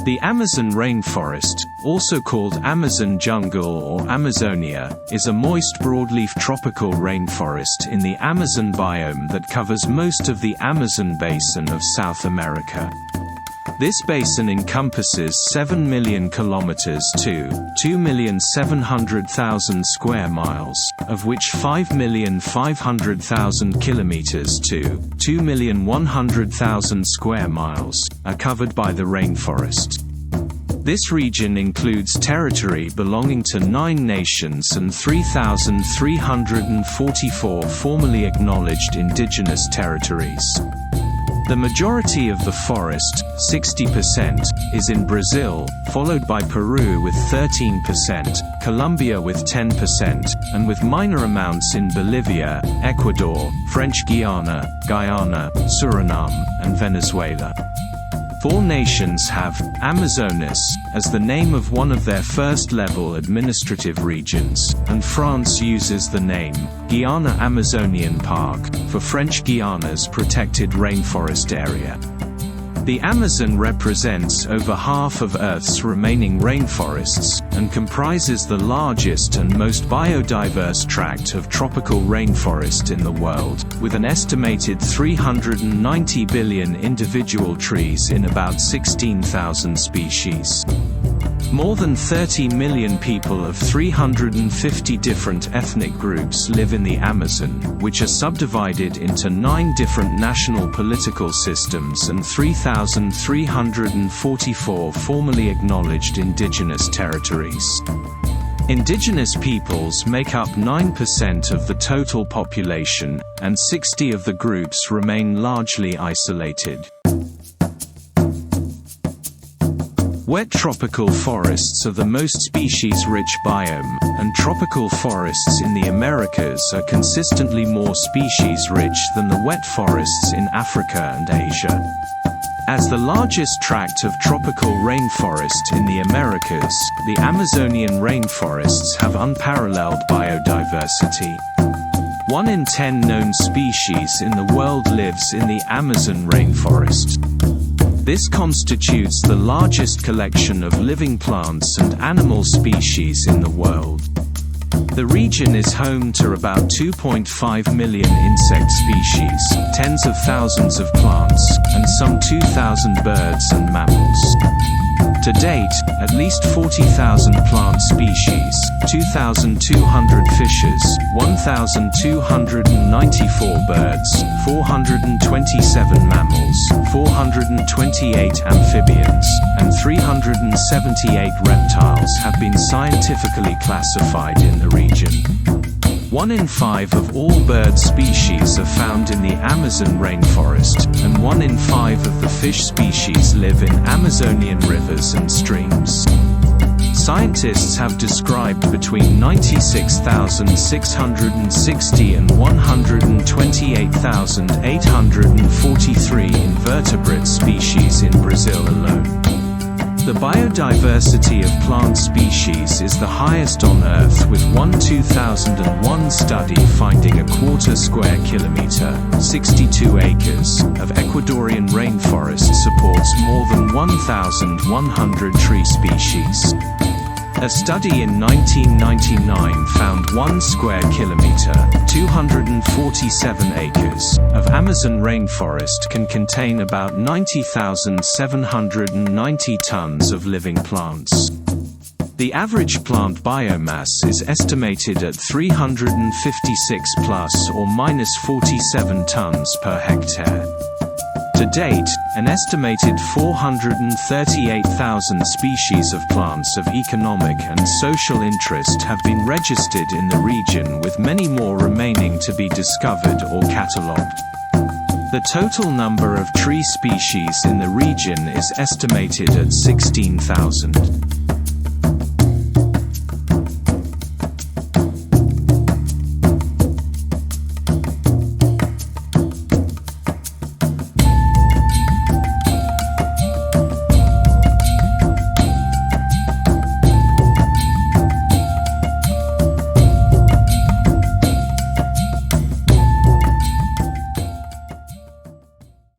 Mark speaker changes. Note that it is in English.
Speaker 1: The Amazon rainforest, also called Amazon jungle or Amazonia, is a moist broadleaf tropical rainforest in the Amazon biome that covers most of the Amazon basin of South America. This basin encompasses 7 million kilometers to 2,700,000 square miles, of which 5,500,000 kilometers to 2,100,000 square miles are covered by the rainforest. This region includes territory belonging to 9 nations and 3,344 formally acknowledged indigenous territories. The majority of the forest, 60%, is in Brazil, followed by Peru with 13%, Colombia with 10%, and with minor amounts in Bolivia, Ecuador, French Guiana, Guyana, Suriname, and Venezuela. 4 nations have Amazonas as the name of one of their first-level administrative regions, and France uses the name Guiana Amazonian Park for French Guiana's protected rainforest area. The Amazon represents over half of Earth's remaining rainforests, and comprises the largest and most biodiverse tract of tropical rainforest in the world, with an estimated 390 billion individual trees in about 16,000 species. More than 30 million people of 350 different ethnic groups live in the Amazon, which are subdivided into 9 different national political systems and 3,344 formally acknowledged indigenous territories. Indigenous peoples make up 9% of the total population, and 60 of the groups remain largely isolated. Wet tropical forests are the most species-rich biome, and tropical forests in the Americas are consistently more species-rich than the wet forests in Africa and Asia. As the largest tract of tropical rainforest in the Americas, the Amazonian rainforests have unparalleled biodiversity. 1 in 10 known species in the world lives in the Amazon rainforest. This constitutes the largest collection of living plants and animal species in the world. The region is home to about 2.5 million insect species, tens of thousands of plants, and some 2,000 birds and mammals. To date, at least 40,000 plant species, 2,200 fishes, 1,294 birds, 427 mammals, 428 amphibians, and 378 reptiles have been scientifically classified in the region. 1 in 5 of all bird species are found in the Amazon rainforest, and 1 in 5 of the fish species live in Amazonian rivers and streams. Scientists have described between 96,660 and 128,843 invertebrate species in Brazil alone. The biodiversity of plant species is the highest on Earth, with one 2001 study finding a quarter square kilometer, 62 acres, of Ecuadorian rainforest supports more than 1,100 tree species. A study in 1999 found 1 square kilometer, 247 acres, of Amazon rainforest can contain about 90,790 tons of living plants. The average plant biomass is estimated at 356 plus or minus 47 tons per hectare. To date, an estimated 438,000 species of plants of economic and social interest have been registered in the region, with many more remaining to be discovered or catalogued. The total number of tree species in the region is estimated at 16,000.